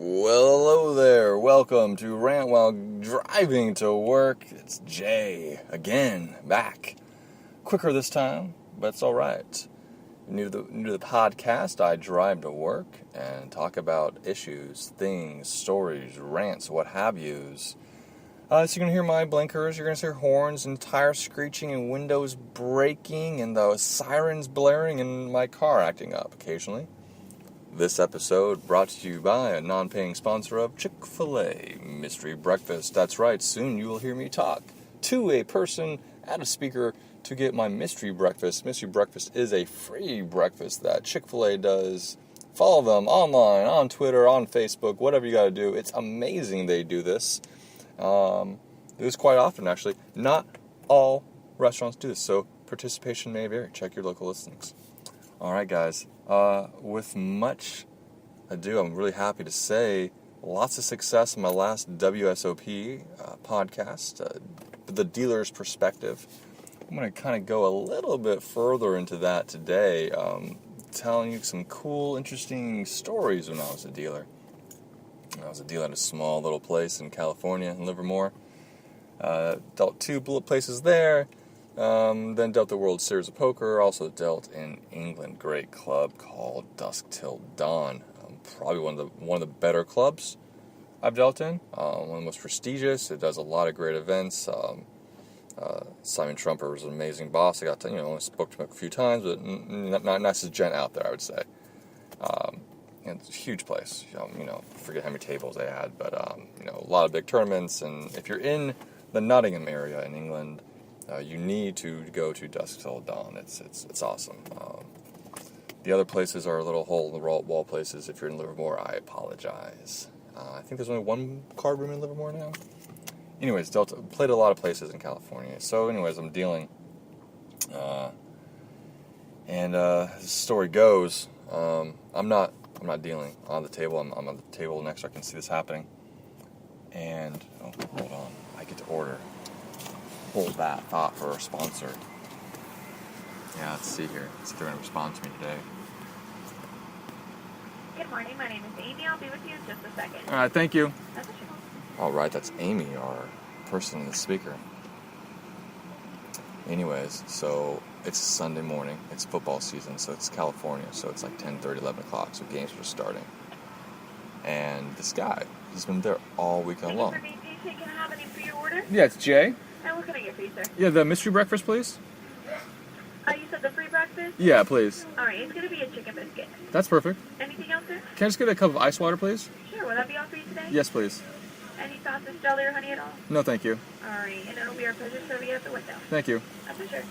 Well, hello there. Welcome to Rant While Driving to Work. It's Jay, again, back. Quicker this time, but it's alright. New to the podcast, I drive to work and talk about issues, things, stories, rants, what have yous. So you're going to hear my blinkers, you're going to hear horns and tires screeching and windows breaking and the sirens blaring and my car acting up occasionally. This episode brought to you by a non-paying sponsor of Chick-fil-A Mystery Breakfast. That's right, soon you will hear me talk to a person at a speaker to get my mystery breakfast. Mystery breakfast is a free breakfast that Chick-fil-A does. Follow them online, on Twitter, on Facebook, whatever you got to do. It's amazing they do this. Do this quite often, actually. Not all restaurants do this, so participation may vary. Check your local listings. All right, guys. With much ado, I'm really happy to say lots of success in my last WSOP podcast, the dealer's perspective. I'm going to kind of go a little bit further into that today, telling you some cool, interesting stories when I was a dealer. I was a dealer at a small little place in California, in Livermore. Dealt two places there. Then dealt the World Series of Poker, also dealt in England, great club called Dusk Till Dawn. Probably one of the better clubs I've dealt in, one of the most prestigious. It does a lot of great events. Simon Trumper was an amazing boss. I got to, only spoke to him a few times, but not nicest gent out there, I would say. And it's a huge place. Forget how many tables they had, but a lot of big tournaments. And if you're in the Nottingham area in England, you need to go to Dusk Till Dawn. It's awesome. The other places are little hole-in-the-wall places. If you're in Livermore, I apologize. I think there's only one card room in Livermore now. Anyways, played a lot of places in California. So, anyways, I'm dealing. And as the story goes, I'm not dealing on the table. I'm on the table next, so I can see this happening. And hold on, I get to order. Hold that thought for our sponsor. Yeah, let's see here. Let's see if they're going to respond to me today. Good morning, my name is Amy. I'll be with you in just a second. All right, thank you. That's what you want. All right, that's Amy, our person in the speaker. Anyways, so it's Sunday morning. It's football season, so it's California, so it's like 10:30, 11 o'clock, so games are starting. And this guy, he's been there all weekend long. Thank you for being patient. Can I have any for your order? Yeah, it's Jay. And what can I get for you, sir? Yeah, the mystery breakfast, please. You said the free breakfast? Yeah, please. All right, it's going to be a chicken biscuit. That's perfect. Anything else, sir? Can I just get a cup of ice water, please? Sure, will that be all for you today? Yes, please. Any sausage, jelly, or honey at all? No, thank you. All right, and it'll be our pleasure serving you at the window. Thank you. That's for sure.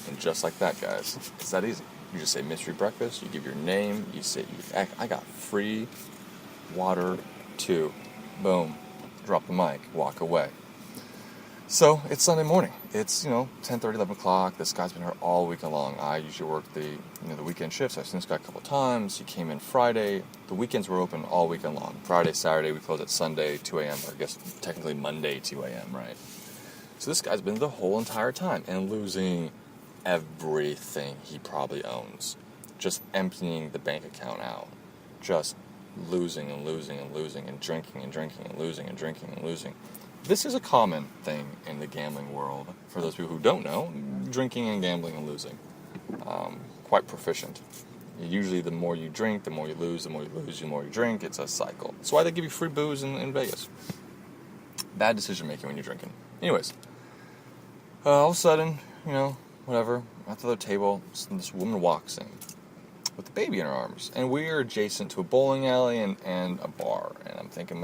And just like that, guys, it's that easy. You just say mystery breakfast, you give your name, you say, I got free water too. Boom. Drop the mic, walk away. So, it's Sunday morning. It's, 10:30, 11 o'clock. This guy's been here all weekend long. I usually work the weekend shifts. I've seen this guy a couple of times. He came in Friday. The weekends were open all weekend long. Friday, Saturday, we close at Sunday, 2 a.m., or I guess technically Monday, 2 a.m., right? So this guy's been the whole entire time and losing everything he probably owns. Just emptying the bank account out. Just losing and losing and losing and drinking and drinking and losing and drinking and losing. This is a common thing in the gambling world. For those people who don't know, drinking and gambling and losing. Quite proficient. Usually the more you drink, the more you lose, the more you lose, the more you drink. It's a cycle. That's why they give you free booze in Vegas. Bad decision making when you're drinking. Anyways, all of a sudden, whatever, at the other table, this woman walks in with a baby in her arms. And we are adjacent to a bowling alley and a bar. And I'm thinking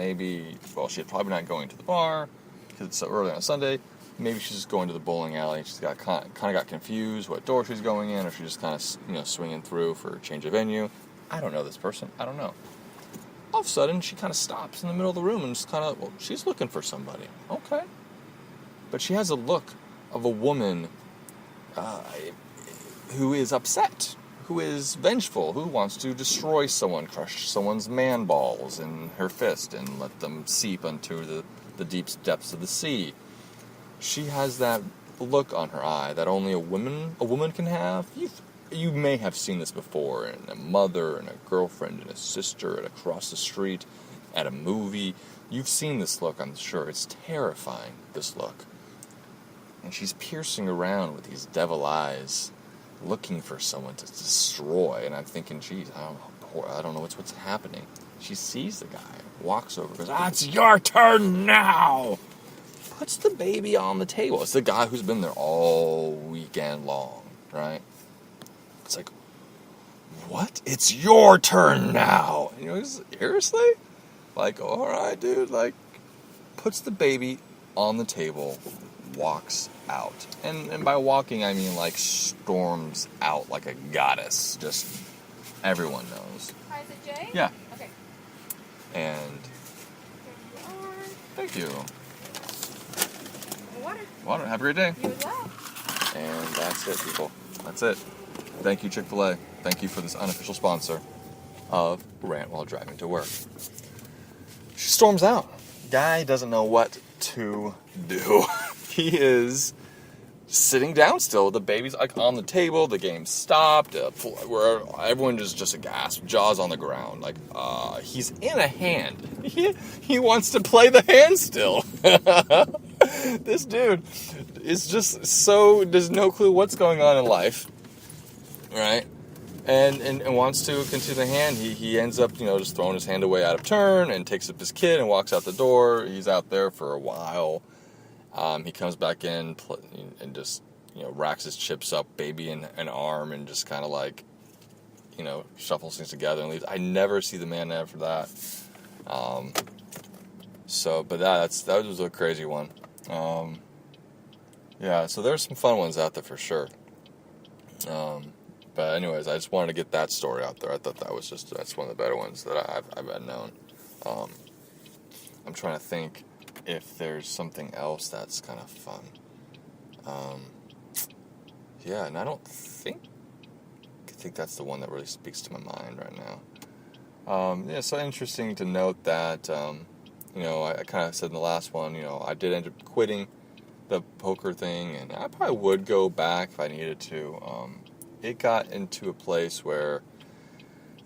she's probably not going to the bar because it's so early on a Sunday. Maybe she's just going to the bowling alley. She's kind of got confused what door she's going in, or she's just kind of, swinging through for a change of venue. I don't know this person. I don't know. All of a sudden, she kind of stops in the middle of the room and just she's looking for somebody. Okay. But she has a look of a woman who is upset, who is vengeful, who wants to destroy someone, crush someone's man balls in her fist and let them seep into the deep depths of the sea. She has that look on her eye that only a woman can have. You may have seen this before in a mother and a girlfriend and a sister and across the street. at a movie. You've seen this look, I'm sure. It's terrifying, this look. And she's piercing around with these devil eyes, looking for someone to destroy. And I'm thinking, geez, I don't know what's happening. She sees the guy, walks over, goes, it's your turn now! Puts the baby on the table. It's the guy who's been there all weekend long, right? It's like, what? It's your turn now! You know, seriously? Like, alright, dude, like, puts the baby on the table, walks out. And by walking, I mean, like, storms out like a goddess. Just, everyone knows. Hi, is it Jay? Yeah. Okay. And, thank you. Water. Have a great day. You as well. And that's it, people. That's it. Thank you, Chick-fil-A. Thank you for this unofficial sponsor of Rant While Driving to Work. She storms out. Guy doesn't know what to do. He is sitting down still. The baby's like on the table. The game stopped. Where everyone is just aghast. Jaws on the ground. Like, he's in a hand. He wants to play the hand still. This dude is just does no clue what's going on in life, right? And wants to continue the hand. He ends up, just throwing his hand away out of turn and takes up his kid and walks out the door. He's out there for a while. He comes back in and just, racks his chips up, baby in an arm, and just kind of like, shuffles things together and leaves. I never see the man after that. But that was a crazy one. Yeah, so there's some fun ones out there for sure. But anyways, I just wanted to get that story out there. I thought that's one of the better ones that I've had known. I'm trying to think if there's something else that's kind of fun. Yeah, and I think that's the one that really speaks to my mind right now. Yeah, so interesting to note that, I kind of said in the last one, I did end up quitting the poker thing, and I probably would go back if I needed to. It got into a place where,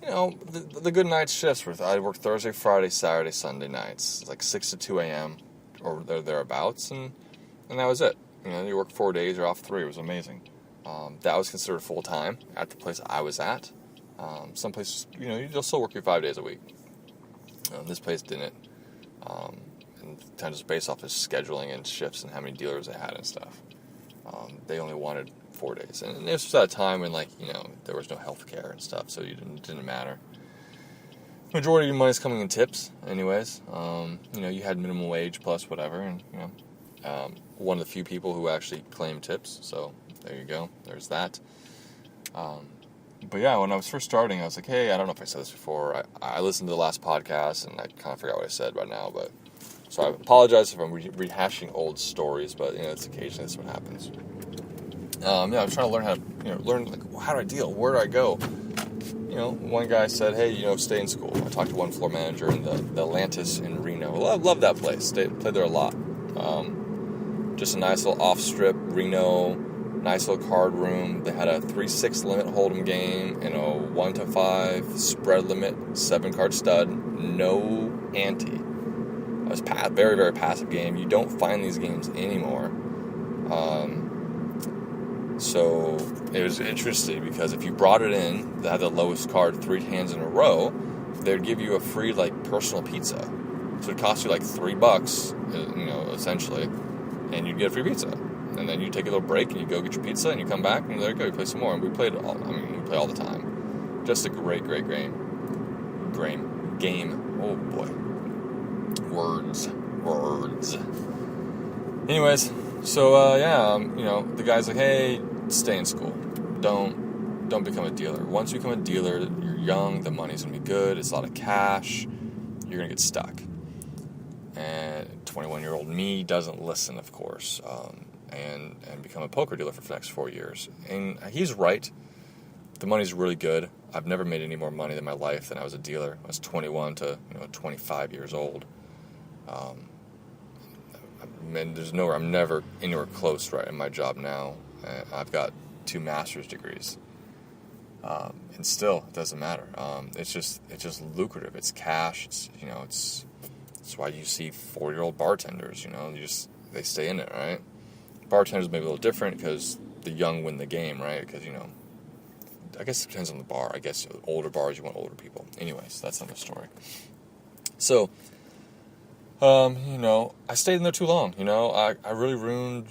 the good night shifts were, I'd work Thursday, Friday, Saturday, Sunday nights, like 6 to 2 a.m. or thereabouts, and that was it. You work 4 days, you're off 3. It was amazing. That was considered full-time at the place I was at. Some places, you'll still work your 5 days a week. This place didn't. And kind of just based off of scheduling and shifts and how many dealers they had and stuff. They only wanted 4 days. And this was at a time when, there was no health care and stuff, so it didn't matter. Majority of your money is coming in tips, anyways. You had minimum wage plus whatever, and, one of the few people who actually claimed tips, so there you go. There's that. But yeah, when I was first starting, I was like, hey, I don't know if I said this before. I listened to the last podcast, and I kind of forgot what I said right now, but so I apologize if I'm rehashing old stories, but, it's occasionally that's what happens. I'm trying to learn how to, how do I deal? Where do I go? One guy said, hey, stay in school. I talked to one floor manager in the Atlantis in Reno. Love that place. Played there a lot. Just a nice little off-strip Reno, nice little card room. They had a 3-6 limit hold'em game and a 1-5 spread limit 7-card stud. No ante. It was very, very passive game. You don't find these games anymore. So it was interesting because if you brought it in, they had the lowest card 3 hands in a row, they'd give you a free personal pizza. So it cost you $3, essentially, and you'd get a free pizza. And then you take a little break and you go get your pizza and you come back and there you go, you play some more. And we play all the time. Just a great, great game. Oh boy. Words. Anyways, so the guy's like, hey, stay in school. Don't become a dealer. Once you become a dealer, you're young, the money's gonna be good, it's a lot of cash, you're gonna get stuck. And 21-year-old me doesn't listen, of course, and become a poker dealer for the next 4 years. And he's right. The money's really good. I've never made any more money in my life than I was a dealer. I was 21 to 25 years old. I'm never anywhere close right in my job now. I've got 2 master's degrees. And still, it doesn't matter. It's just lucrative. It's cash. It's why you see 40-year-old bartenders. They stay in it, right? Bartenders may be a little different because the young win the game, right? Because I guess it depends on the bar. I guess older bars, you want older people. Anyways, that's another story. So, I stayed in there too long. I really ruined.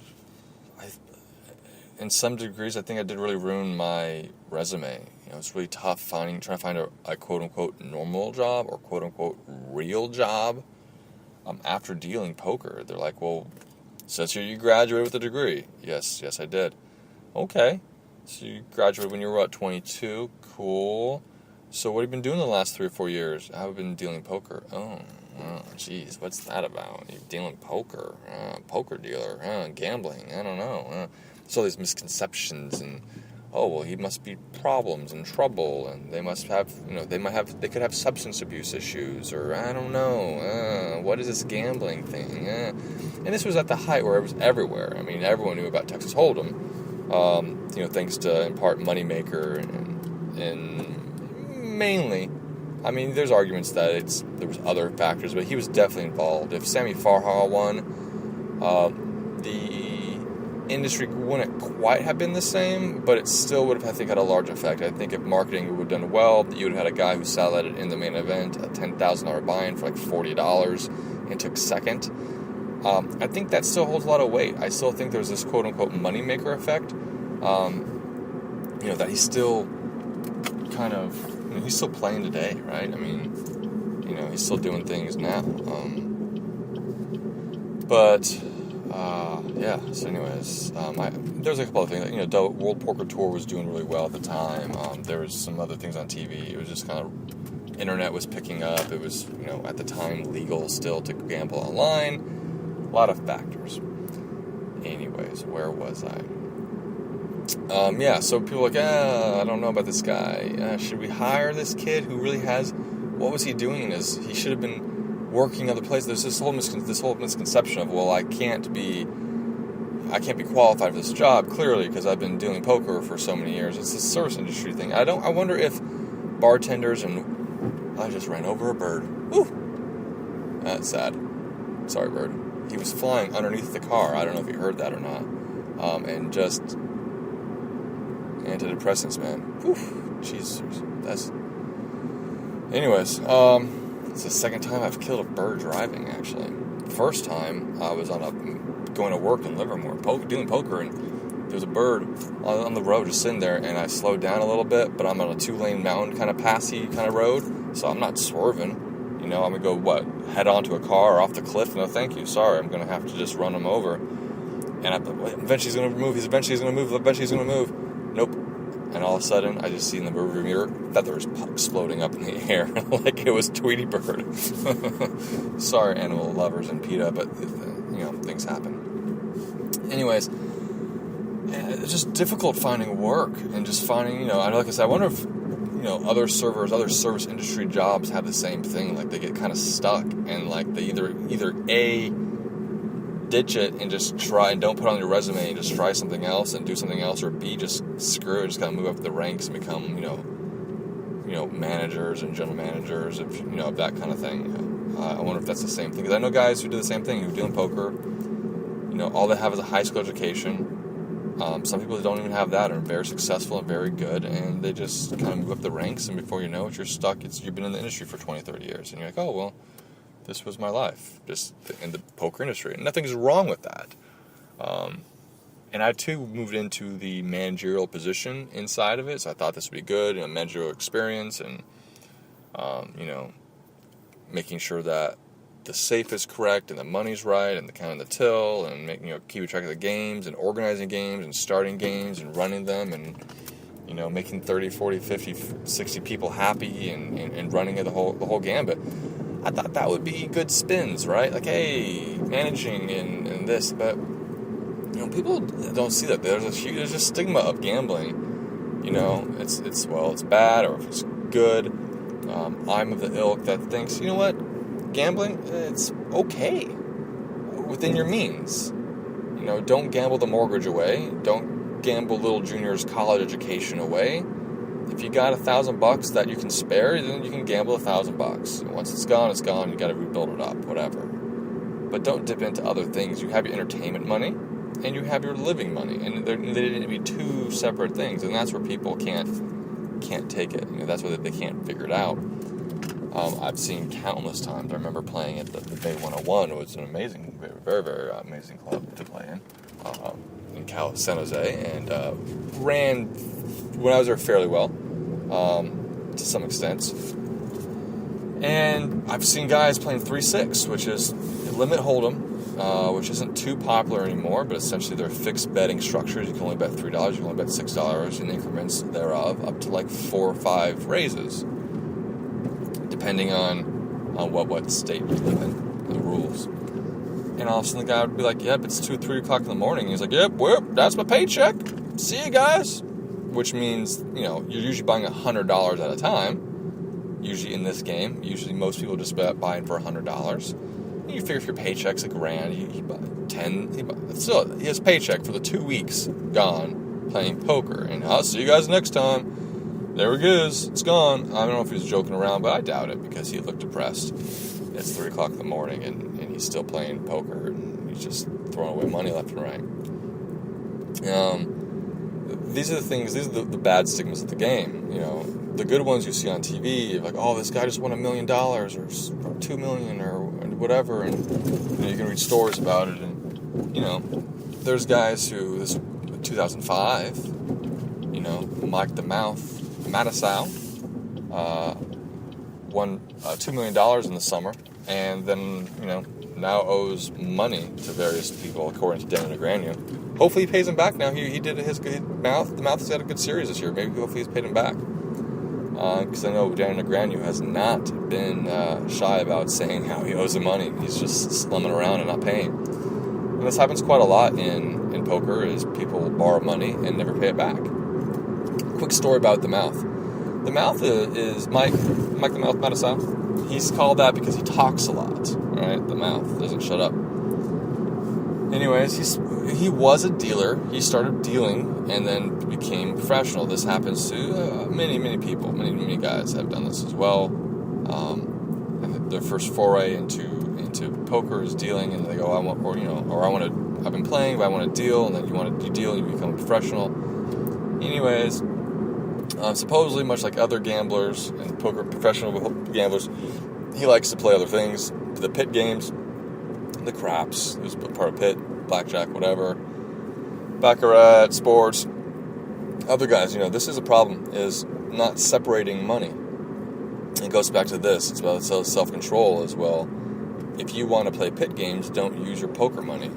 In some degrees, I think I did really ruin my resume. It's really tough trying to find a quote-unquote normal job or quote-unquote real job after dealing poker. They're like, well, says here you graduated with a degree. Yes, I did. Okay. So you graduated when you were, 22? Cool. So what have you been doing the last 3 or 4 years? I've been dealing poker. Oh, geez, what's that about? You're dealing poker. Poker dealer. Gambling. I don't know. So these misconceptions and, oh, well, he must be problems and trouble, and they must have, they could have substance abuse issues, or I don't know, what is this gambling thing? And this was at the height where it was everywhere. I mean, everyone knew about Texas Hold'em, thanks to, in part, Moneymaker, and mainly, I mean, there's arguments that there was other factors, but he was definitely involved. If Sammy Farha won, the industry wouldn't quite have been the same, but it still would have, I think, had a large effect. I think if marketing would have done well, you would have had a guy who sat in the main event, a $10,000 buy-in for like $40 and took second. I think that still holds a lot of weight. I still think there's this quote-unquote moneymaker effect, that he's still kind of, he's still playing today, right? I mean, he's still doing things now. So anyways, there's a couple of things. The World Poker Tour was doing really well at the time. There was some other things on TV. It was just kind of, internet was picking up. It was, at the time legal still to gamble online. A lot of factors. Anyways, where was I? So people are like, I don't know about this guy. Should we hire this kid who really has, what was he doing? He should have been working other places. There's this whole misconception of, well, I can't be qualified for this job, clearly, because I've been doing poker for so many years. It's a service industry thing. I wonder if bartenders and, I just ran over a bird. Woo! That's sad. Sorry, bird. He was flying underneath the car. I don't know if you heard that or not. And just antidepressants, man. Whew. Jesus. Anyways, it's the second time I've killed a bird driving, actually. First time, I was going to work in Livermore, doing poker, and there was a bird on the road just sitting there, and I slowed down a little bit, but I'm on a 2-lane mountain kind of passy kind of road, so I'm not swerving. I'm going to go, head onto a car or off the cliff? No, thank you. Sorry, I'm going to have to just run him over. And eventually he's going to move. Eventually he's going to move. Nope. And all of a sudden, I just see in the rearview mirror feathers exploding up in the air like it was Tweety Bird. Sorry, animal lovers and PETA, but, things happen. Anyways, it's just difficult finding work and just finding, like I said, I wonder if, other service industry jobs have the same thing. Like, they get kind of stuck and, like, they either A, ditch it and just try and don't put on your resume and just try something else and do something else, or B, just screw it, just kind of move up the ranks and become, managers and general managers of, that kind of thing. I wonder if that's the same thing, because I know guys who do the same thing, who do in poker, all they have is a high school education. Some people don't even have that, are very successful and very good, and they just kind of move up the ranks, and before you know it, you're stuck. You've been in the industry for 20, 30 years, and you're like, oh, well, this was my life, just in the poker industry. And nothing's wrong with that. And I, too, moved into the managerial position inside of it, so I thought this would be good, managerial experience, and, making sure that the safe is correct, and the money's right, and the counting the till, and keeping track of the games, and organizing games, and starting games, and running them, and, making 30, 40, 50, 60 people happy, and running it the whole gambit. I thought that would be good spins, right? Like, hey, managing and this, but people don't see that. There's a stigma of gambling. It's bad or if it's good. I'm of the ilk that thinks, gambling, it's okay within your means. Don't gamble the mortgage away. Don't gamble little junior's college education away. if you got $1,000 that you can spare, then you can gamble $1,000. Once it's gone, it's gone. You got to rebuild it up, whatever. But don't dip into other things. You have your entertainment money, and you have your living money, and they need to be two separate things. And that's where people can't take it. That's where they can't figure it out. I've seen countless times. I remember playing at the Bay 101. It was an amazing, very, very amazing club to play in San Jose, and ran when I was there fairly well, to some extent. And I've seen guys playing 3-6, which is limit hold'em, which isn't too popular anymore, but essentially they're fixed betting structures. You can only bet $3, you can only bet $6 in increments thereof, up to like 4 or 5 raises, depending on what state you live in, the rules. And all of a sudden the guy would be like, yep, it's 2 or 3 o'clock in the morning. And he's like, yep, whoop, that's my paycheck. See you guys. Which means, you're usually buying $100 at a time. Usually in this game, most people just buy in for $100. And you figure if your paycheck's $1,000, he buy 10. Still, his paycheck for the 2 weeks gone playing poker. And I'll see you guys next time. There it goes. It's gone. I don't know if he was joking around, but I doubt it because he looked depressed. It's 3 o'clock in the morning, and he's still playing poker, and he's just throwing away money left and right. These are the things, these are the bad stigmas of the game. The good ones you see on TV, like, oh, this guy just won $1 million or $2 million or whatever, and you can read stories about it. And there's guys who, this 2005, Mike the Mouth Mattisau, won $2 million in the summer, and then now owes money to various people, according to Dan Negreanu. Hopefully he pays him back now. He did his Mouth. The Mouth has had a good series this year. Maybe hopefully he's paid him back. Because I know Dan Negreanu has not been shy about saying how he owes him money. He's just slumming around and not paying. And this happens quite a lot in poker, is people borrow money and never pay it back. Quick story about the Mouth. The Mouth is Mike the Mouth Mattisau. He's called that because he talks a lot, right? The Mouth doesn't shut up. Anyways, he was a dealer. He started dealing and then became professional. This happens to many, many people. Many guys have done this as well. And their first foray into poker is dealing, and they go, I've been playing, but I want to deal, and then you deal, and you become a professional. Anyways, supposedly, much like other gamblers and professional gamblers, he likes to play other things, the pit games, the craps, there's part of pit, blackjack, whatever, baccarat, sports. Other guys, this is a problem, is not separating money. It goes back to this. It's about self-control as well. If you want to play pit games, don't use your poker money.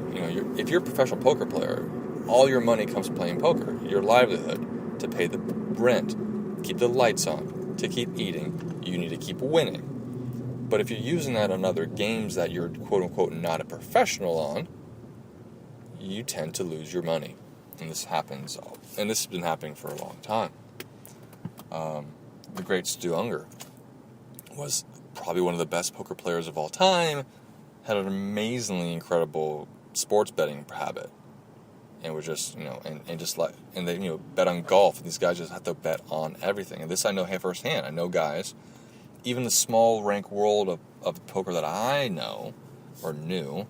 If you're a professional poker player, all your money comes from playing poker. Your livelihood, to pay the rent, keep the lights on, to keep eating, you need to keep winning. But if you're using that on other games that you're quote-unquote not a professional on, you tend to lose your money. And this happens, and this has been happening for a long time. The great Stu Unger was probably one of the best poker players of all time, had an amazingly incredible sports betting habit, and was just, and they, bet on golf. And these guys just have to bet on everything. And this I know firsthand. I know guys, even the small rank world of poker that I know or knew,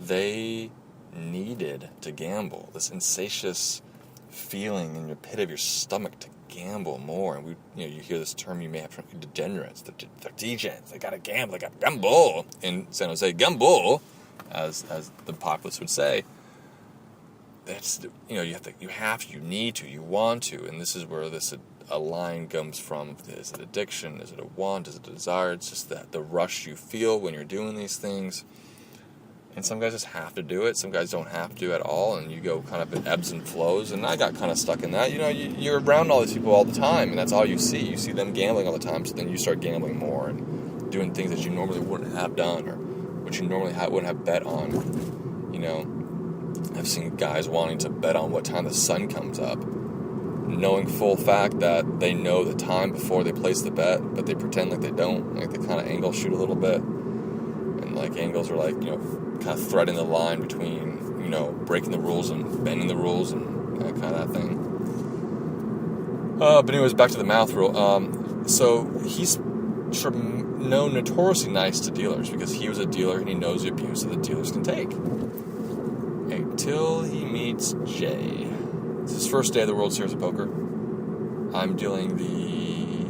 they needed to gamble. This insatious feeling in your pit of your stomach to gamble more. And you hear this term you may have from degenerates. They're degens. They gotta gamble. They gotta gamble. In San Jose, gamble, as the populace would say. That's you need to, you want to, and this is where a line comes from. Is it addiction? Is it a want? Is it a desire? It's just that the rush you feel when you're doing these things. And some guys just have to do it. Some guys don't have to at all, and you go kind of in ebbs and flows. And I got kind of stuck in that. You're around all these people all the time, and that's all you see. You see them gambling all the time, so then you start gambling more and doing things that you normally wouldn't have done, or which you normally wouldn't have bet on. I've seen guys wanting to bet on what time the sun comes up, knowing full fact that they know the time before they place the bet, but they pretend like they don't. Like they kind of angle shoot a little bit, and like angles are like kind of threading the line between breaking the rules and bending the rules and kind of that thing. But anyways, back to the mouth rule. So he's sort of known notoriously nice to dealers because he was a dealer and he knows the abuse that the dealers can take. Until he meets Jay. It's his first day of the World Series of Poker. I'm dealing the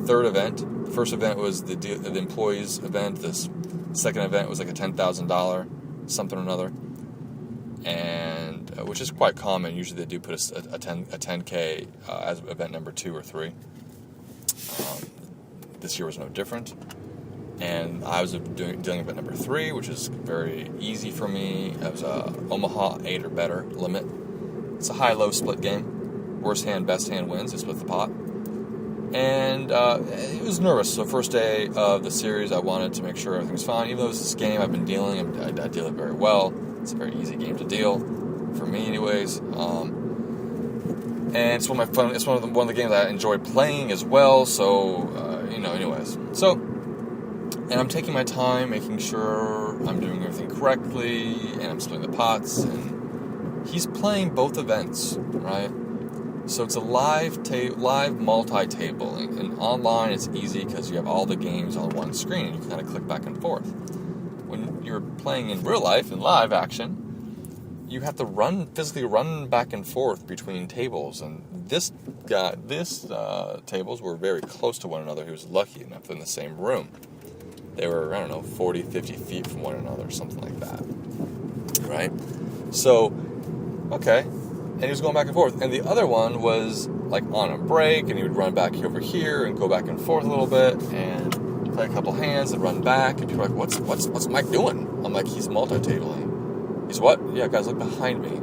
third event. The first event was the employees event. This second event was like a $10,000 something or another, and which is quite common. Usually they do put a 10K as event number 2 or 3. This year was no different, and I was dealing event number 3, which is very easy for me. It was a Omaha 8 or better limit. It's a high-low split game. Worst hand, best hand wins. They split the pot. And it was nervous. So first day of the series, I wanted to make sure everything was fine. Even though it was this game I've been dealing, I deal it very well. It's a very easy game to deal, for me anyways. And it's one of the games I enjoy playing as well. So, anyways. So, and I'm taking my time, making sure I'm doing everything correctly, and I'm splitting the pots, and he's playing both events, right? So it's a live multi-table, and online it's easy because you have all the games on one screen, and you kind of click back and forth. When you're playing in real life, in live action, you have to physically run back and forth between tables, and these tables were very close to one another. He was lucky enough in the same room. They were, 40, 50 feet from one another, something like that, right? So, okay. And he was going back and forth. And the other one was like on a break, and he would run back over here and go back and forth a little bit and play a couple hands and run back. And people are like, what's Mike doing? I'm like, he's multi-tabling. He's what? Yeah, guys, look behind me.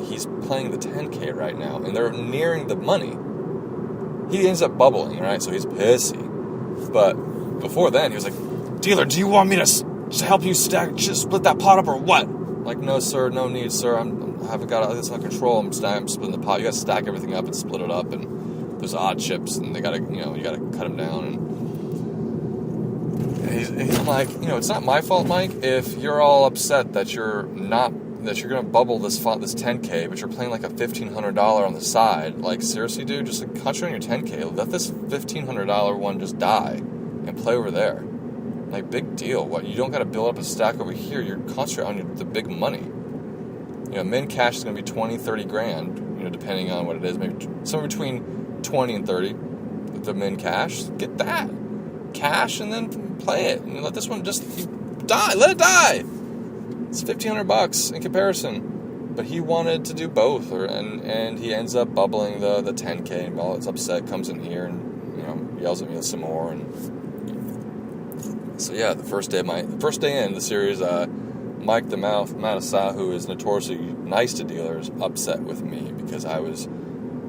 He's playing the 10K right now, and they're nearing the money. He ends up bubbling, right? So he's pissy. But before then, he was like, dealer, do you want me to help you split that pot up or what? I'm like, no, sir, no need, sir. I haven't got this under control. I'm splitting the pot. You got to stack everything up and split it up, and there's odd chips, and they got to, you got to cut them down. And I'm like, it's not my fault, Mike, if you're all upset that you're going to bubble this 10K, but you're playing like a $1,500 on the side. Like, seriously, dude, just concentrate on your 10K. Let this $1,500 one just die and play over there. Like, big deal. What, you don't got to build up a stack over here. You're concentrating on the big money. Min cash is going to be 20, 30 grand, depending on what it is. Maybe somewhere between 20 and 30 with the min cash. Get that cash and then play it. And let this one just die. Let it die. It's $1,500 in comparison. But he wanted to do both, and he ends up bubbling the 10K, and while it's upset, comes in here and, yells at me some more. And so, yeah, the first day in the series, Mike the Mouth, who is notoriously nice to dealers, upset with me because I was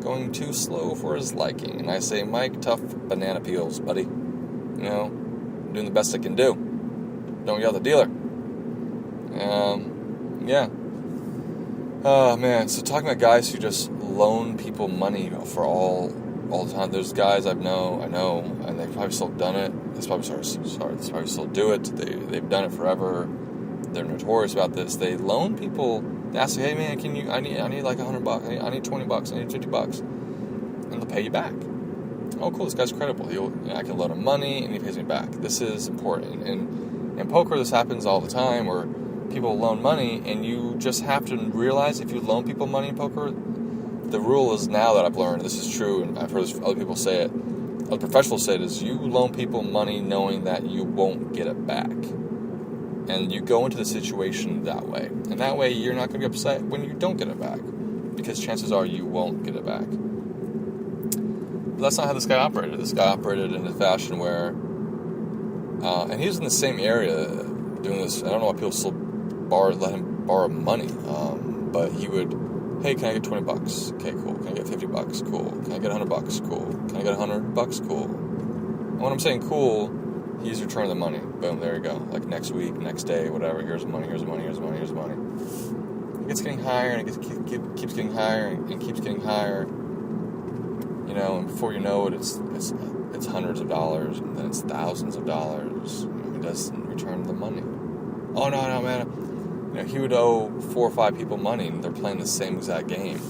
going too slow for his liking. And I say, Mike, tough banana peels, buddy. I'm doing the best I can do. Don't yell at the dealer. Yeah. Oh, man. So talking about guys who just loan people money for all the time. There's guys I know, and they've probably still done it. They probably still do it. They've done it forever. They're notorious about this. They loan people. They ask, hey man, I need like $100. I need $20. I need $50, and they'll pay you back. Oh, cool. This guy's credible. I can loan him money, and he pays me back. This is important. And in poker, this happens all the time, where people loan money, and you just have to realize if you loan people money in poker, the rule is now that I've learned. This is true, and I've heard other people say it. Other professionals say it is you loan people money knowing that you won't get it back. And you go into the situation that way. And that way you're not going to be upset when you don't get it back. Because chances are you won't get it back. But that's not how this guy operated. This guy operated in a fashion where... and he was in the same area doing this. I don't know why people still let him borrow money. But he would... Hey, can I get $20? Okay, cool. Can I get $50? Cool. Can I get $100? Cool. Can I get $100? Cool. And when I'm saying cool... He's returning the money. Boom, there you go. Like next week, next day, whatever. Here's money, here's money, here's money, here's money. It gets getting higher, and it keeps getting higher, and keeps getting higher. And before you know it, it's hundreds of dollars, and then it's thousands of dollars. He doesn't return the money. Oh, no, man. He would owe 4 or 5 people money, and they're playing the same exact game.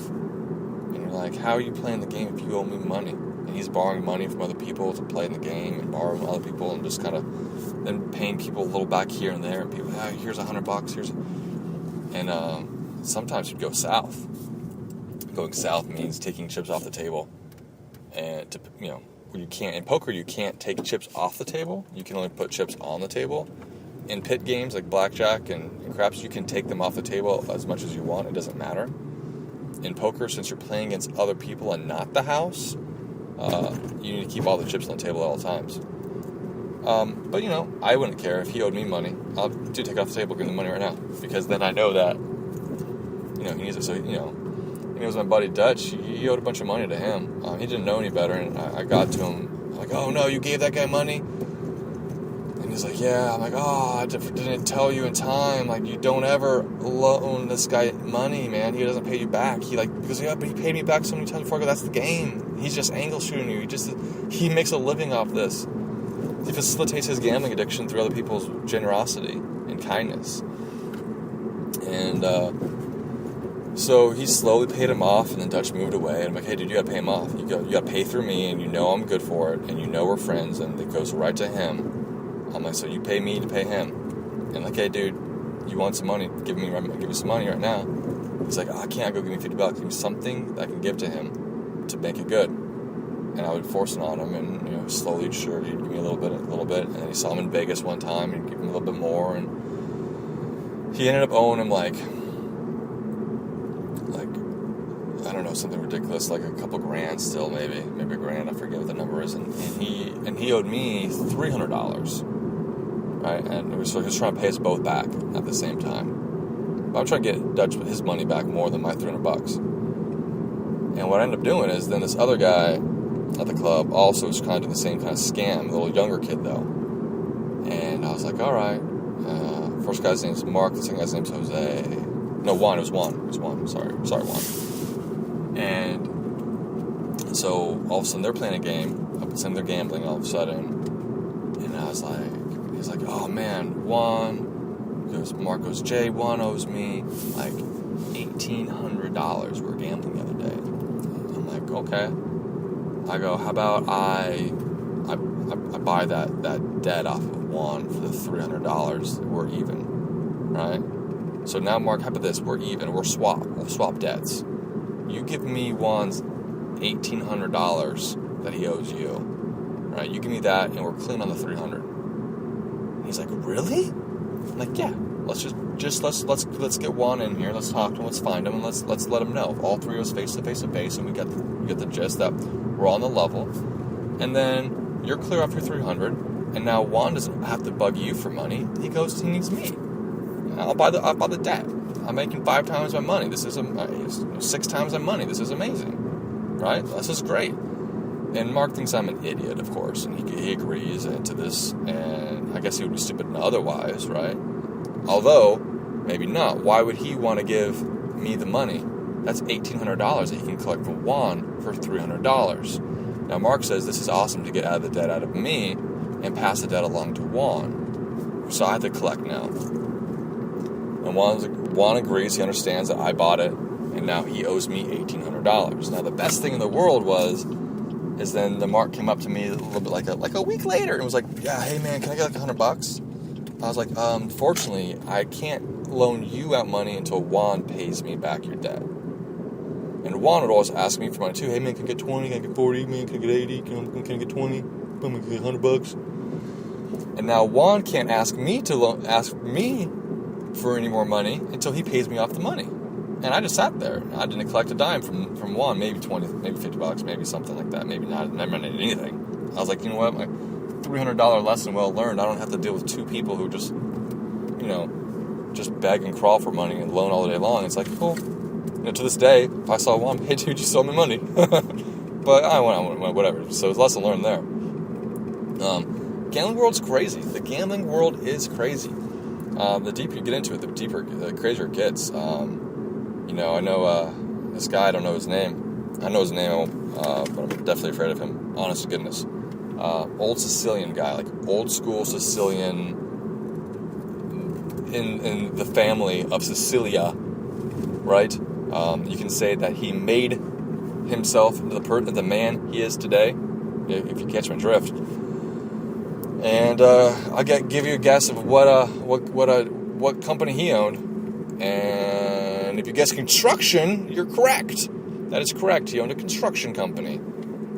you're like, how are you playing the game if you owe me money? And he's borrowing money from other people to play in the game and borrowing other people and just kind of then paying people a little back here and there. And people, here's $100, and sometimes you'd go south. Going south means taking chips off the table, and you can't in poker you can't take chips off the table. You can only put chips on the table. In pit games like blackjack and craps, you can take them off the table as much as you want. It doesn't matter. In poker, since you're playing against other people and not the house, you need to keep all the chips on the table at all times. But I wouldn't care if he owed me money. I'll take it off the table, give him the money right now, because then I know that he needs it. So it was my buddy Dutch. He owed a bunch of money to him. He didn't know any better, and I got to him like, "Oh no, you gave that guy money?" And he's like, "Yeah." I'm like, "Oh, I didn't tell you in time. Like, you don't ever loan this guy money, man. He doesn't pay you back." Because "Yeah, but he paid me back so many times before." I go, "That's the game. He's just angle shooting you. He makes a living off this. He facilitates his gambling addiction through other people's generosity and kindness." And so he slowly paid him off, and then Dutch moved away. And I'm like, "Hey, dude, you gotta pay him off. You gotta pay through me, and I'm good for it, and we're friends." And it goes right to him. I'm like, "So you pay me to pay him?" And like, "Hey, dude, you want some money? Give me some money right now." He's like, "I can't go give me $50. Give me something that I can give to him to make it good." And I would force it on him, and slowly, sure, he'd give me a little bit. And then he saw him in Vegas one time, and give him a little bit more, and he ended up owing him like I don't know, something ridiculous, like a couple grand still, maybe a grand, I forget what the number is, and he owed me $300, right? And he was trying to pay us both back at the same time. But I'm trying to get Dutch his money back more than my $300. And what I ended up doing is then this other guy at the club also was kind of doing the same kind of scam, a little younger kid though. And I was like, all right. First guy's name's Mark, the second guy's name's Jose. No, Juan. It was Juan. Sorry, Juan. And so all of a sudden they're playing a game. They're gambling all of a sudden. And I was like, he's like, "Oh man, Juan." Mark goes, "Jay, Juan owes me like $1,800. We were gambling the other day." I'm like, "Okay." I go, "How about I buy that debt off of Juan for the $300. We're even, right?" So now, Mark, how about this? We're even. We'll swap debts. You give me Juan's $1,800 that he owes you, right? You give me that, and we're clean on the $300. He's like, "Really?" I'm like, "Yeah. Let's get Juan in here. Let's talk to him. Let's find him, and let's let him know. All three of us face to face, and we get the gist that we're on the level. And then you're clear off your $300, and now Juan doesn't have to bug you for money. He needs me. I'll buy the debt. I'm making 5 times my money. This is 6 times my money. This is amazing, right? This is great." And Mark thinks I'm an idiot, of course, and he agrees to this. And I guess he would be stupid otherwise, right? Although maybe not. Why would he want to give me the money? That's $1,800 that he can collect from Juan for $300. Now Mark says this is awesome to get out of the debt out of me and pass the debt along to Juan. So I have to collect now. And Juan agrees, he understands that I bought it, and now he owes me $1,800. Now the best thing in the world is then the Mark came up to me a little bit like a week later and was like, "Yeah, hey man, can I get like $100? I was like, "Fortunately, I can't loan you out money until Juan pays me back your debt." And Juan would always ask me for money too. "Hey man, can I get 20? Can I get 40? Man, can I get 80? Can I get 20? Can I get $100? And now Juan can't ask me for any more money until he pays me off the money. And I just sat there. I didn't collect a dime from Juan, maybe 20, maybe $50, maybe something like that. Maybe not. Never did anything. I was like, you know what? My $300 lesson well learned. I don't have to deal with 2 people who just beg and crawl for money and loan all the day long. It's like, cool. To this day, if I saw Juan, "Hey dude, you stole me money." But I went, whatever. So it's a lesson learned there. Gambling world's crazy. The gambling world is crazy. The deeper you get into it, the crazier it gets. I know this guy, I don't know his name. I know his name, but I'm definitely afraid of him. Honest to goodness. Old Sicilian guy, like old school Sicilian in the family of Sicilia, right? You can say that he made himself into the man he is today, if you catch my drift. And I'll give you a guess of what company he owned. And if you guess construction, you're correct. That is correct. He owned a construction company.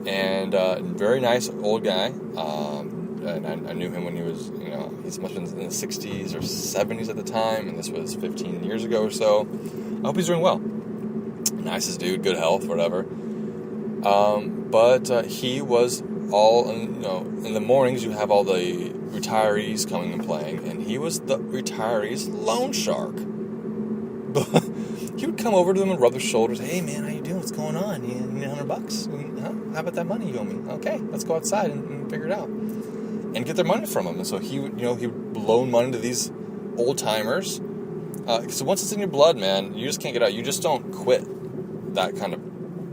And very nice old guy. And I knew him when he was, he must have been in the 60s or 70s at the time. And this was 15 years ago or so. I hope he's doing well. Nicest dude, good health, whatever. But he was all, in the mornings you have all the retirees coming and playing, and he was the retirees' loan shark. He would come over to them and rub their shoulders. Hey man, how you doing? What's going on? You need $100? Huh? How about that money you owe me? Okay, let's go outside and figure it out, and get their money from him. And so he would loan money to these old timers. So once it's in your blood, man, you just can't get out. You just don't quit that kind of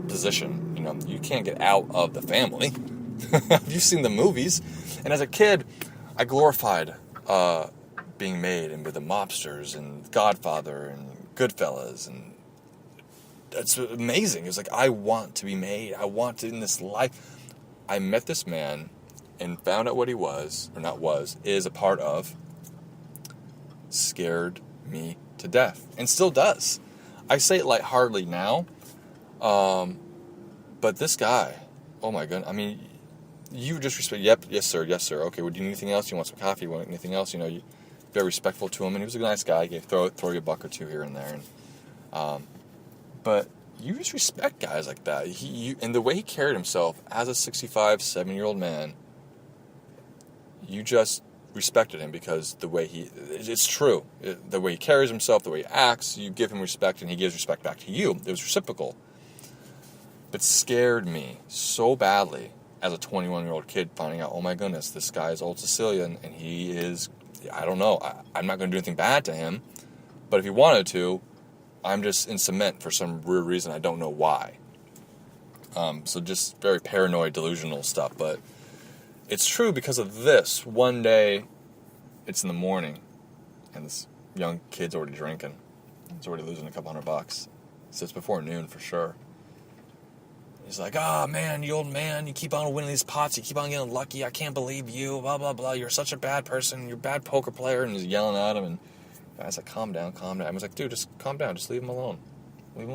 position. You can't get out of the family. You've seen the movies. And as a kid, I glorified being made and with the mobsters and Godfather and Goodfellas. And it's amazing. It's like, I want to be made. I want to in this life. I met this man and found out what he was, or not was, is a part of, scared me to death. And still does. I say it lightheartedly now. But this guy, oh my goodness, I mean, you just respect, yep, yes sir, okay, well, do you need anything else? You want some coffee? You want anything else? You very respectful to him, and he was a nice guy. He throw you a buck or two here and there, and but you just respect guys like that. And the way he carried himself as a 65, 7-year-old man, you just respected him because the way it's true. The way he carries himself, the way he acts, you give him respect, and he gives respect back to you. It was reciprocal. But scared me so badly as a 21-year-old kid, finding out, oh my goodness, this guy is old Sicilian, and he is, I don't know, I'm not going to do anything bad to him, but if he wanted to, I'm just in cement for some weird reason, I don't know why. So just very paranoid, delusional stuff, but it's true because of this. One day, it's in the morning, and this young kid's already drinking. He's already losing a couple $100. So it's before noon for sure. He's like, man, you old man, you keep on winning these pots, you keep on getting lucky, I can't believe you, blah, blah, blah, you're such a bad person, you're a bad poker player, and he's yelling at him, and the guy's like, calm down. I was like, dude, just calm down, just leave him alone. He's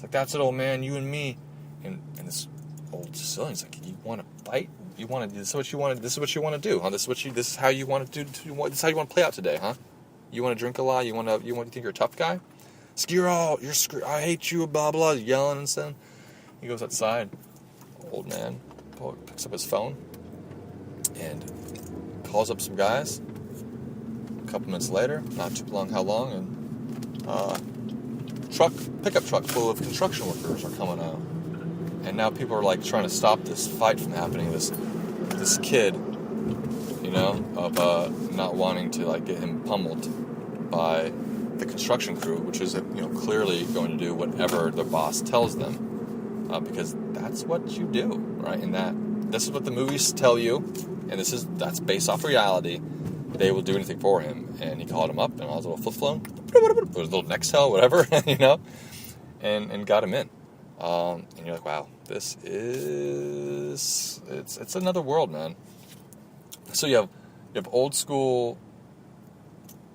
like, that's it, old man, you and me. And this old Sicilian's like, you want to fight? This is what you want to do, huh? This is how you want to do, this is how you want to play out today, huh? You want to drink a lot, you think you're a tough guy? You're screwed, I hate you, blah, blah, yelling and stuff. He goes outside. Old man picks up his phone and calls up some guys. A couple minutes later, not too long, how long, and pickup truck full of construction workers are coming out. And now people are like trying to stop this fight from happening. This kid, of not wanting to like get him pummeled by the construction crew, which is clearly going to do whatever the boss tells them. Because that's what you do, right? And this is what the movies tell you, and that's based off reality. They will do anything for him, and he called him up, and all his little flip phone, his little Nextel, whatever, and got him in. And you're like, wow, this is it's another world, man. So you have old school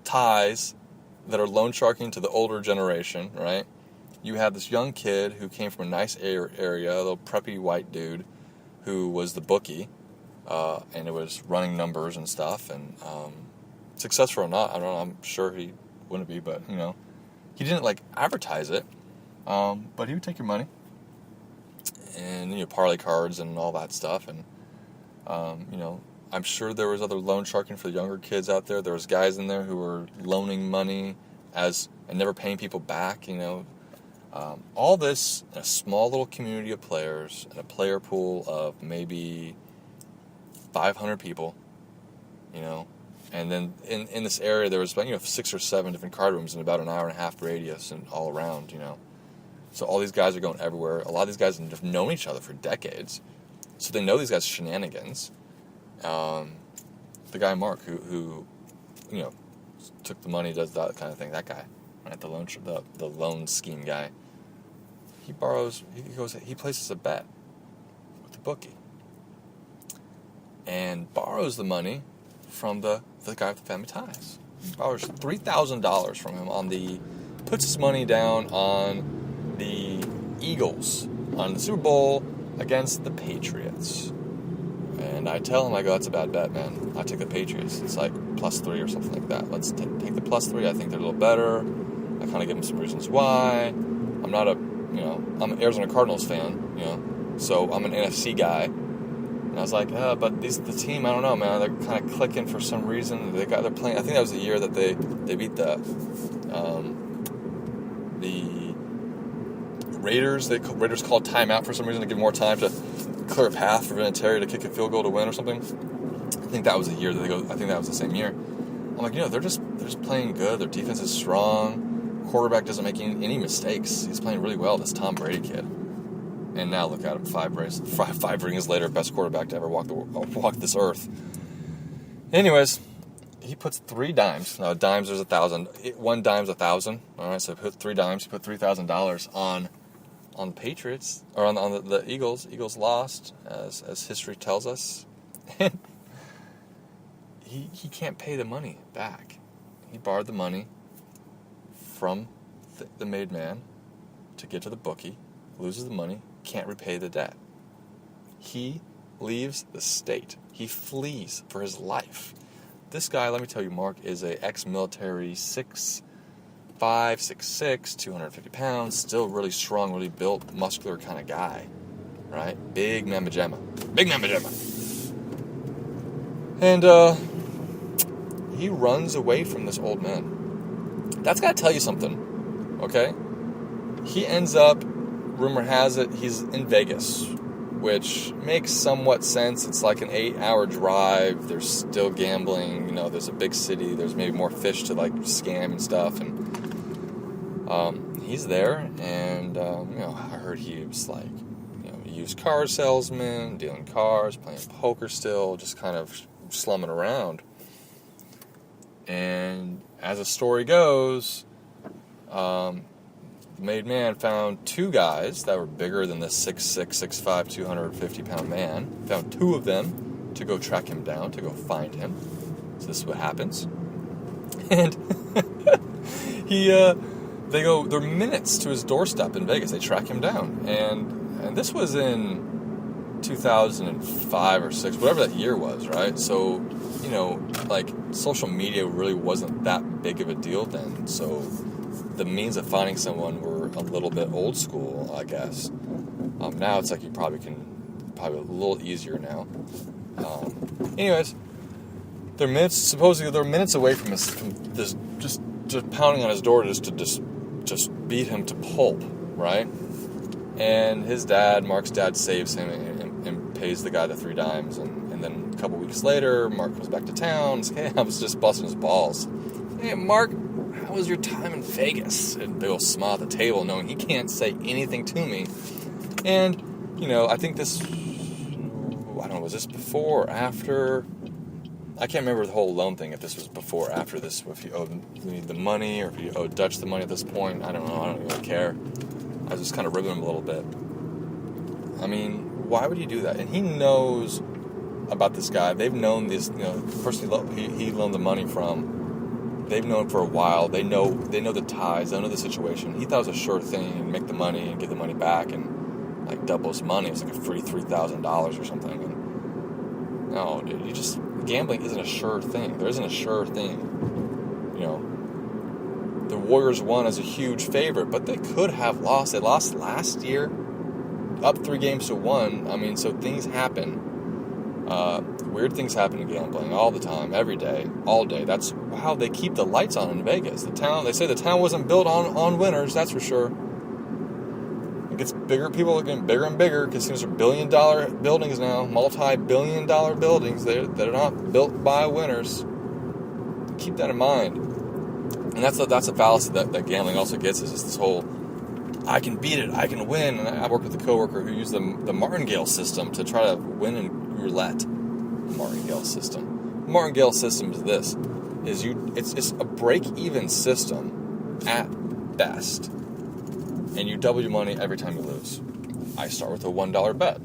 ties that are loan sharking to the older generation, right? You had this young kid who came from a nice area, a little preppy white dude, who was the bookie, and it was running numbers and stuff, and successful or not, I don't know, I'm sure he wouldn't be, but, he didn't, advertise it, but he would take your money, and, parlay cards and all that stuff, and, I'm sure there was other loan sharking for the younger kids out there. There was guys in there who were loaning money and never paying people back, all this in a small little community of players and a player pool of maybe 500 people, and then in this area there was about 6 or 7 different card rooms in about an hour and a half radius and all around, So all these guys are going everywhere. A lot of these guys have known each other for decades, so they know these guys' shenanigans. The guy Mark who took the money, does that kind of thing. That guy, right? The loan scheme guy. he places a bet with the bookie and borrows the money from the guy with the family ties. Borrows $3,000 from him puts his money down on the Eagles on the Super Bowl against the Patriots. And I tell him, I go, that's a bad bet, man. I take the Patriots. It's like +3 or something like that. Let's take the +3. I think they're a little better. I kind of give him some reasons why. I'm an Arizona Cardinals fan, so I'm an NFC guy. And I was like, but the team, I don't know, man. They're kind of clicking for some reason. They're playing. I think that was the year that they beat the Raiders. The Raiders called timeout for some reason to give more time to clear a path for Vinatieri to kick a field goal to win or something. I think that was the year that I think that was the same year. I'm like, they're just playing good. Their defense is strong. Quarterback doesn't make any mistakes. He's playing really well. This Tom Brady kid. And now look at him, 5 rings later, best quarterback to ever walk this earth. Anyways, he puts 3 dimes. Now, dimes there's 1,000. 1 dime's 1,000. All right, so he put 3 dimes. He put $3,000 on the Patriots, or on the Eagles. Eagles lost, as history tells us. And he can't pay the money back. He borrowed the money from the made man to get to the bookie, loses the money, can't repay the debt. He leaves the state. He flees for his life. This guy, let me tell you, Mark, is a ex-military 6'5", 6'6", 250 pounds, still really strong, really built, muscular kind of guy, right? Big Mamba Jamma. And he runs away from this old man. That's got to tell you something, okay? He ends up, rumor has it, he's in Vegas, which makes somewhat sense. It's like an 8-hour drive. There's still gambling. There's a big city. There's maybe more fish to scam and stuff. And he's there. And I heard he was a used car salesman, dealing cars, playing poker still, just kind of slumming around. And as the story goes, the made man found 2 guys that were bigger than this 6'6", 6'5", 250-pound man. Found 2 of them to go track him down, to go find him. So this is what happens. And they're minutes to his doorstep in Vegas. They track him down. And this was in 2005 or 6, whatever that year was, right? So, social media really wasn't that big of a deal then. So the means of finding someone were a little bit old school, I guess. Now it's like you probably a little easier now. Anyways, they're minutes away from this, just pounding on his door just beat him to pulp, right? And his dad, Mark's dad, saves him and pays the guy the 3 dimes, and then a couple weeks later, Mark comes back to town and says, hey, I was just busting his balls. Hey, Mark, how was your time in Vegas? And big old smile at the table, knowing he can't say anything to me. And, I think this, I don't know, was this before or after? I can't remember the whole loan thing, if this was before or after this, if you owed me the money, or if you owed Dutch the money at this point. I don't know, I don't really care. I was just kind of ribbing him a little bit. I mean, why would you do that? And he knows about this guy. They've known this, the person he loaned the money from. They've known for a while. They know the ties. They know the situation. He thought it was a sure thing, and make the money and give the money back and double his money. It was like a free $3,000 or something. And no, dude, gambling isn't a sure thing. There isn't a sure thing. The Warriors won as a huge favorite, but they could have lost. They lost last year, up 3-1. I mean, so things happen. Weird things happen in gambling all the time, every day, all day. That's how they keep the lights on in Vegas. They say the town wasn't built on winners, that's for sure. It gets bigger, people are getting bigger and bigger. Casinos are billion-dollar buildings now, multi-billion-dollar buildings that are not built by winners. Keep that in mind. And that's a fallacy that gambling also gets, is this whole, I can beat it, I can win. And I worked with a coworker who used the martingale system to try to win in roulette. Martingale system. Martingale system is this: it's a break-even system at best. and you double your money every time you lose. I start with a $1 bet.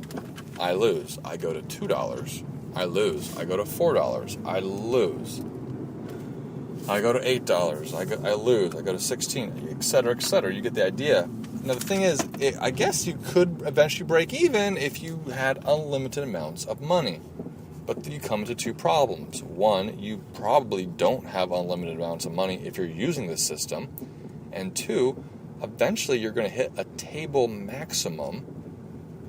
I lose. I go to $2. I lose. I go to $4. I lose. I go to $8. I lose. I go to $16, etc., etc. You get the idea. Now, the thing is, I guess you could eventually break even if you had unlimited amounts of money. But you come to two problems. One, you probably don't have unlimited amounts of money if you're using this system. And two, eventually you're going to hit a table maximum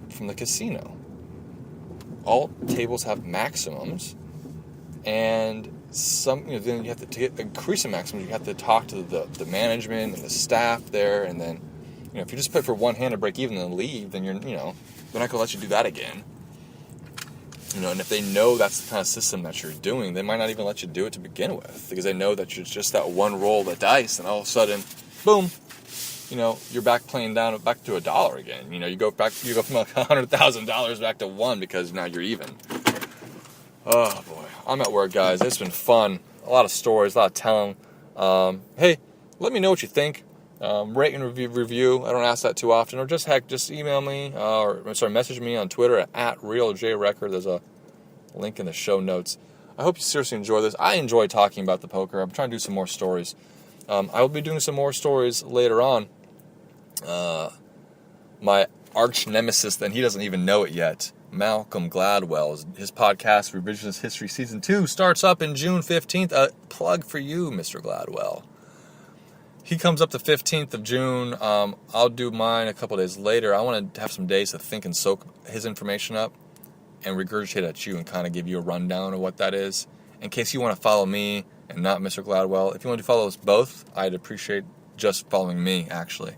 from the casino. All tables have maximums, and then you have to increase the maximum. You have to talk to the management and the staff there, and then if you just put for one hand to break even and then leave, then they're not going to let you do that again. And if they know that's the kind of system that you're doing, they might not even let you do it to begin with, because they know that you're just that one roll of the dice, and all of a sudden, boom, you're back playing down back to $1 again. You go from $100,000 back to $1 because now you're even. Oh boy, I'm at work, guys. It's been fun. A lot of stories, a lot of telling. Hey, let me know what you think. Rate and review. I don't ask that too often. Or just email me message me on Twitter at RealJRecord. There's a link in the show notes. I hope you seriously enjoy this. I enjoy talking about the poker. I'm trying to do some more stories. I will be doing some more stories later on. My arch nemesis, and he doesn't even know it yet, Malcolm Gladwell, his podcast, Revisionist History Season 2, starts up in June 15th. A plug for you, Mr. Gladwell. He comes up the 15th of June. I'll do mine a couple days later. I want to have some days to think and soak his information up and regurgitate at you and kind of give you a rundown of what that is. In case you want to follow me and not Mr. Gladwell. If you want to follow us both, I'd appreciate just following me, actually.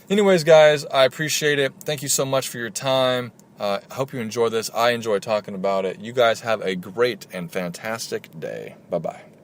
Anyways, guys, I appreciate it. Thank you so much for your time. I hope you enjoy this. I enjoy talking about it. You guys have a great and fantastic day. Bye-bye.